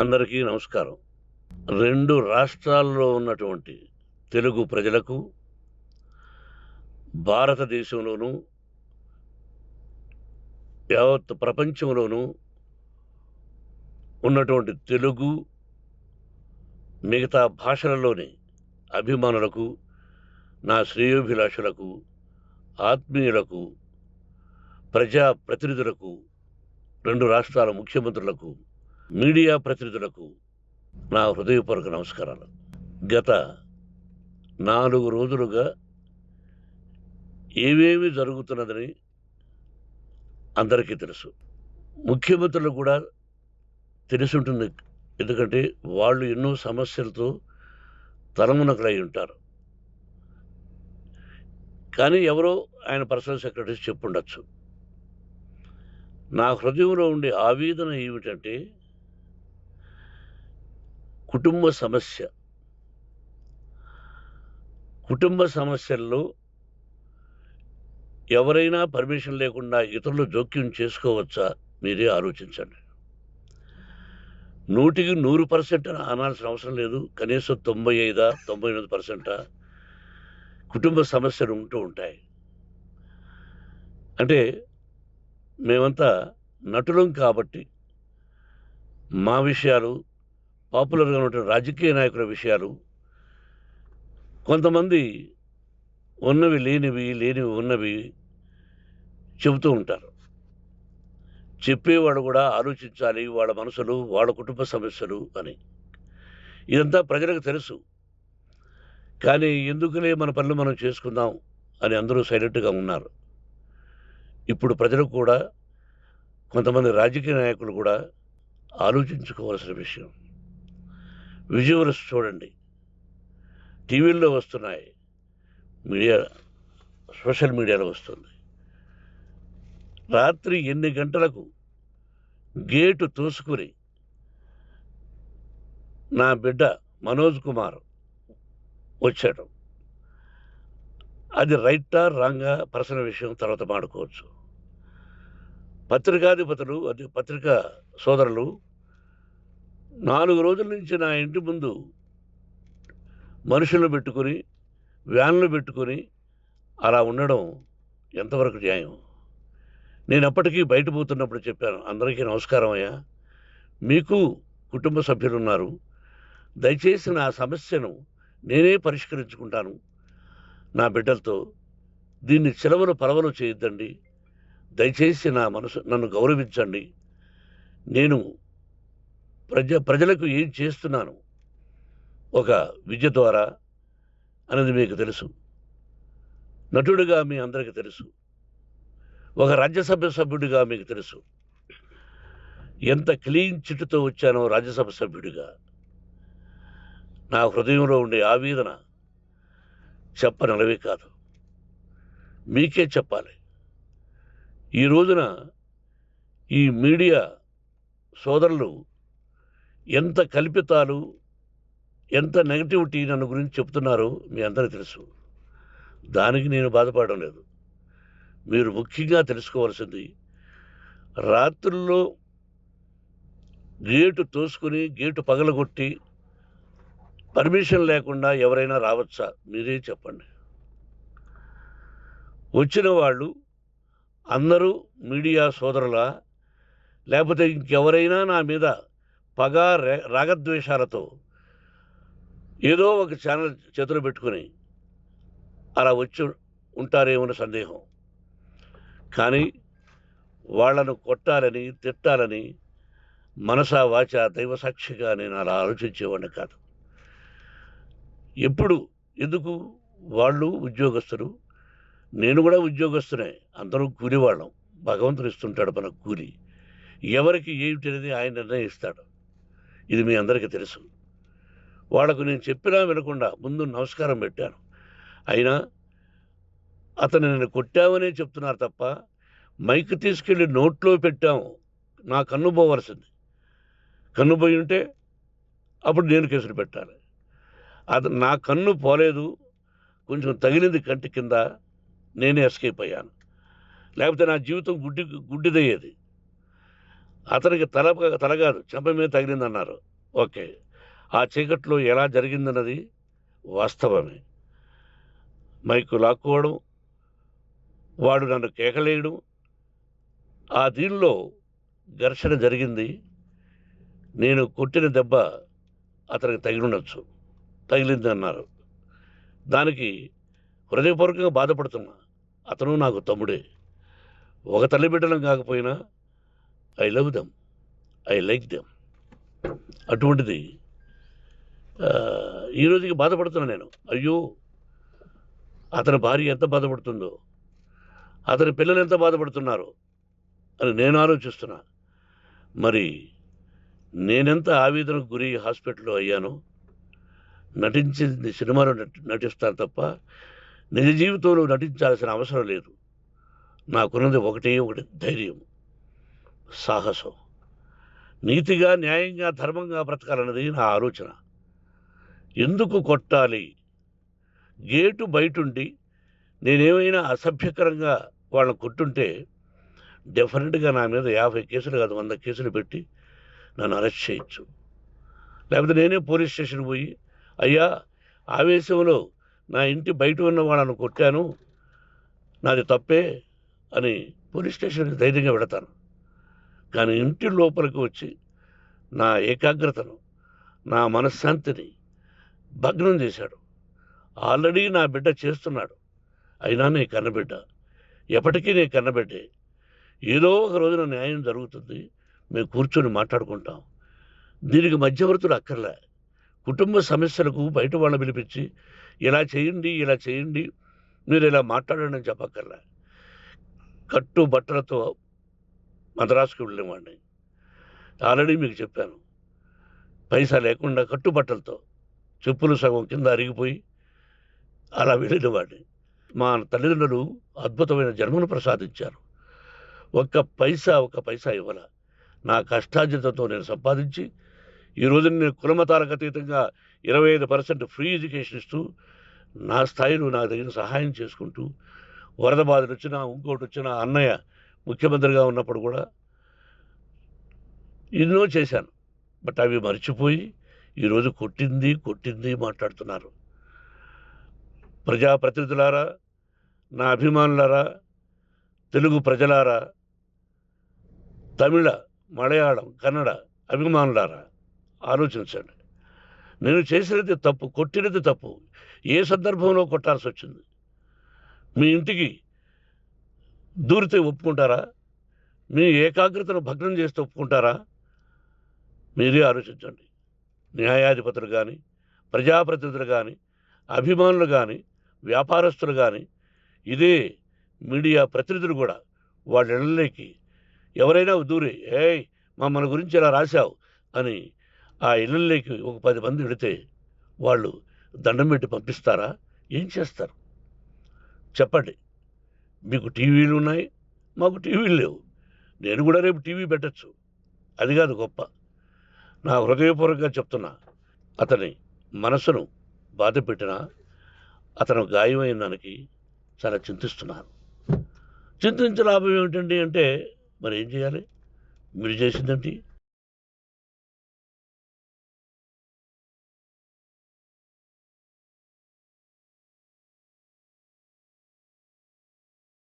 అందరికీ నమస్కారం. 2 రాష్ట్రాల్లో ఉన్నటువంటి తెలుగు ప్రజలకు, భారతదేశంలోనూ, యావత్ ప్రపంచంలోనూ ఉన్నటువంటి తెలుగు, మిగతా భాషలలోని అభిమానులకు, నా శ్రేయోభిలాషులకు, ఆత్మీయులకు, ప్రజా ప్రతినిధులకు, 2 రాష్ట్రాల ముఖ్యమంత్రులకు, మీడియా ప్రతినిధులకు నా హృదయపూర్వక నమస్కారాలు. గత 4 రోజులుగా ఏవేమి జరుగుతున్నదని అందరికీ తెలుసు. ముఖ్యమంత్రులకు కూడా తెలిసుంటుంది. ఎందుకంటే వాళ్ళు ఎన్నో సమస్యలతో తలమునకలై ఉంటారు. కానీ ఎవరో ఆయన పర్సనల్ సెక్రటరీస్ చెప్పుండొచ్చు. నా హృదయంలో ఉండే ఆవేదన ఏమిటంటే కుటుంబ సమస్య. కుటుంబ సమస్యల్లో ఎవరైనా పర్మిషన్ లేకుండా ఇతరులు జోక్యం చేసుకోవచ్చా? మీరే ఆలోచించండి. 100కి 100% అనాల్సిన అవసరం లేదు. కనీసం 95, 98% కుటుంబ సమస్యలు ఉంటూ ఉంటాయి. అంటే మేమంతా నటులం కాబట్టి మా విషయాలు, పాపులర్‌గా ఉన్నటువంటి రాజకీయ నాయకుల విషయాలు, కొంతమంది ఉన్నవి లేనివి, లేనివి ఉన్నవి చెబుతూ ఉంటారు. చెప్పేవాడు కూడా ఆలోచించాలి వాళ్ళ మనసులు, వాళ్ళ కుటుంబ సమస్యలు అని. ఇదంతా ప్రజలకు తెలుసు. కానీ ఎందుకులే మన పనులు మనం చేసుకుందాం అని అందరూ సైలెంట్‌గా ఉన్నారు. ఇప్పుడు ప్రజలు కూడా, కొంతమంది రాజకీయ నాయకులు కూడా ఆలోచించుకోవాల్సిన విషయం. విజువల్స్ చూడండి. టీవీల్లో వస్తున్నాయి. సోషల్ మీడియాలో వస్తుంది. రాత్రి 8 గంటలకు గేటు తోసుకుని నా బిడ్డ మనోజ్ కుమార్ వచ్చాడు. అది రైటా రాంగా పర్సనల్ విషయం, తర్వాత మాడుకోవచ్చు. పత్రికాధిపతులు, అది పత్రికా సోదరులు 4 రోజుల నుంచి నా ఇంటి ముందు మనుషులను పెట్టుకొని, వ్యాన్లు పెట్టుకొని అలా ఉండడం ఎంతవరకు న్యాయం? నేను అప్పటికీ బయట పోతున్నప్పుడు చెప్పాను, అందరికీ నమస్కారం అయ్యా, మీకు కుటుంబ సభ్యులున్నారు, దయచేసి నా సమస్యను నేనే పరిష్కరించుకుంటాను నా బిడ్డలతో, దీన్ని చిలవలు పరవలు చేయొద్దండి, దయచేసి నన్ను గౌరవించండి, నేను ప్రజలకు ఏం చేస్తున్నాను ఒక విద్య ద్వారా అనేది మీకు తెలుసు. నటుడిగా మీ అందరికీ తెలుసు. ఒక రాజ్యసభ సభ్యుడిగా మీకు తెలుసు. ఎంత క్లీన్ చిట్టుతో వచ్చానో రాజ్యసభ సభ్యుడిగా. నా హృదయంలో ఉండే ఆవేదన చెప్పనలవే కాదు, మీకే చెప్పాలి. ఈ రోజున ఈ మీడియా సోదరులు ఎంత కల్పితాలు, ఎంత నెగటివిటీ నన్ను గురించి చెప్తున్నారో మీ అందరికీ తెలుసు. దానికి నేను బాధపడడం లేదు. మీరు ముఖ్యంగా తెలుసుకోవాల్సింది, రాత్రుల్లో గేటు తోసుకుని, గేటు పగలగొట్టి, పర్మిషన్ లేకుండా ఎవరైనా రావచ్చా? మీరే చెప్పండి. వచ్చిన వాళ్ళు అందరూ మీడియా సోదరులా, లేకపోతే ఇంకెవరైనా నా మీద పగ, రాగద్వేషాలతో ఏదో ఒక ఛానల్ చేతిలో పెట్టుకుని అలా వచ్చి ఉంటారేమో సందేహం. కానీ వాళ్ళను కొట్టాలని, తిట్టాలని మనసా వాచ దైవ సాక్షిగా నేను అలా ఆలోచించేవాడిని కాదు. ఎందుకు? వాళ్ళు ఉద్యోగస్తులు, నేను కూడా ఉద్యోగస్తునే, అందరూ కూలివాళ్ళం. భగవంతుడు ఇస్తుంటాడు మనకు కూలి. ఎవరికి ఏమిటి అనేది ఆయన నిర్ణయిస్తాడు. ఇది మీ అందరికీ తెలుసు. వాళ్లకు నేను చెప్పినా వినకుండా ముందు నమస్కారం పెట్టాను. అయినా అతను నేను కొట్టామనే చెప్తున్నారు తప్ప, మైక్ తీసుకెళ్ళి నోట్లో పెట్టాము, నా కన్ను పోవలసింది. కన్ను పోయి ఉంటే అప్పుడు నేను కేసులు పెట్టాలి. నా కన్ను పోలేదు, కొంచెం తగిలింది కంటి కింద, నేనే ఎస్కేప్ అయ్యాను. లేకపోతే నా జీవితం గుడ్డిదయ్యేది. అతనికి తల కాదు చెంప మీద తగిలిందన్నారు. ఓకే. ఆ చీకట్లో ఎలా జరిగిందన్నది వాస్తవమే. మైకు లాక్కోవడం, వాడు నన్ను కేకలేయడం, ఆ దీనిలో ఘర్షణ జరిగింది. నేను కొట్టిన దెబ్బ అతనికి తగిలుండొచ్చు. తగిలిందన్నారు. దానికి హృదయపూర్వకంగా బాధపడుతున్నా. అతను నాకు తమ్ముడే. ఒక తల్లి బిడ్డలం కాకపోయినా I love them. I like them. అటువంటిది ఈ రోజుకి బాధపడుతున్నా నేను. అయ్యో! అతని భార్య ఎంత బాధపడుతుందో, అతని పిల్లలు ఎంత బాధపడుతున్నారో అని నేను ఆలోచిస్తున్నా. మరి నేనెంత ఆవేదనకు గురి హాస్పిటల్‌లో అయ్యానో, నటించింది సినిమాలో నటిస్తాను తప్ప, నిజ జీవితంలో నటించాల్సిన అవసరం లేదు. నాకున్నది ఒకటే ఒకటి ధైర్యం, సాహసం. నీతిగా, న్యాయంగా, ధర్మంగా బ్రతకాలన్నది నా ఆలోచన. ఎందుకు కొట్టాలి? గేటు బయటుండి నేనేమైనా అసభ్యకరంగా వాళ్ళని కొట్టుంటే డెఫినెట్‌గా నా మీద 50 కేసులు కాదు 100 కేసులు పెట్టి నన్ను అరెస్ట్ చేయొచ్చు. లేకపోతే నేనే పోలీస్ స్టేషన్‌కి పోయి, అయ్యా! ఆవేశంలో నా ఇంటి బయట ఉన్న వాళ్ళని కొట్టాను. నాది తప్పే అని పోలీస్ స్టేషన్‌కి ధైర్యంగా వెళతాను. కానీ ఇంటి లోపలికి వచ్చి నా ఏకాగ్రతను, నా మనశ్శాంతిని భగ్నం చేశాడు. ఆల్రెడీ నా బిడ్డ చేస్తున్నాడు. అయినా నీ కన్నబిడ్డ. ఎప్పటికీ నీ కన్నబిడ్డే. ఏదో ఒక రోజున న్యాయం జరుగుతుంది. మేము కూర్చొని మాట్లాడుకుంటాం. దీనికి మధ్యవర్తులు అక్కర్లే. కుటుంబ సమస్యలకు బయట వాళ్ళని పిలిపించి ఇలా చేయండి, ఇలా చేయండి, మీరు ఇలా మాట్లాడండి అని చెప్పక్కర్లే. కట్టు బట్టలతో మద్రాసుకు వెళ్ళేవాడిని. ఆల్రెడీ మీకు చెప్పాను. పైసా లేకుండా కట్టుబట్టలతో చెప్పులు సగం కింద అరిగిపోయి అలా వెళ్ళినవాడిని. మా తల్లిదండ్రులు అద్భుతమైన జన్మను ప్రసాదించారు. ఒక్క పైసా ఇవ్వల. నా కష్టార్జితంతో నేను సంపాదించి ఈ రోజున నేను కులమతాలకు అతీతంగా 25% ఫ్రీ ఎడ్యుకేషన్ ఇస్తూ నా స్థాయిలో నాకు తగిన సహాయం చేసుకుంటూ వరద బాధలు వచ్చినా ఇంకోటి వచ్చినా అన్నయ్య ముఖ్యమంత్రిగా ఉన్నప్పుడు కూడా ఎన్నో చేశాను. బట్ అవి మర్చిపోయి ఈరోజు కొట్టింది మాట్లాడుతున్నారు. ప్రజాప్రతినిధులారా, నా అభిమానులారా, తెలుగు ప్రజలారా, తమిళ, మలయాళం, కన్నడ అభిమానులారా ఆలోచించండి. నేను చేసినది తప్పు, కొట్టినది తప్పు. ఏ సందర్భంలో కొట్టాల్సి వచ్చింది? మీ ఇంటికి దూరితే ఒప్పుకుంటారా? మీ ఏకాగ్రతను భగ్నం చేస్తే ఒప్పుకుంటారా? మీరే ఆలోచించండి. న్యాయాధిపతులు కానీ, ప్రజాప్రతినిధులు కానీ, అభిమానులు కానీ, వ్యాపారస్తులు కానీ, ఇదే మీడియా ప్రతినిధులు కూడా వాళ్ళ ఇళ్ళలోకి ఎవరైనా దూరి ఏయ్ మన గురించి ఇలా రాశావు అని ఆ ఇళ్ళల్లోకి ఒక 10 మంది వెళితే వాళ్ళు దండం పెట్టి పంపిస్తారా? ఏం చేస్తారు చెప్పండి? మీకు టీవీలు ఉన్నాయి, మాకు టీవీలు లేవు. నేను కూడా రేపు టీవీ పెట్టచ్చు. అది కాదు గొప్ప. నా హృదయపూర్వకంగా చెప్తున్నా. అతని మనసును బాధ పెట్టిన, అతను గాయమైన దానికి చాలా చింతిస్తున్నాను. చింతించే లాభం ఏమిటండి అంటే మరి ఏం చేయాలి? మీరు చేసిందేంటి?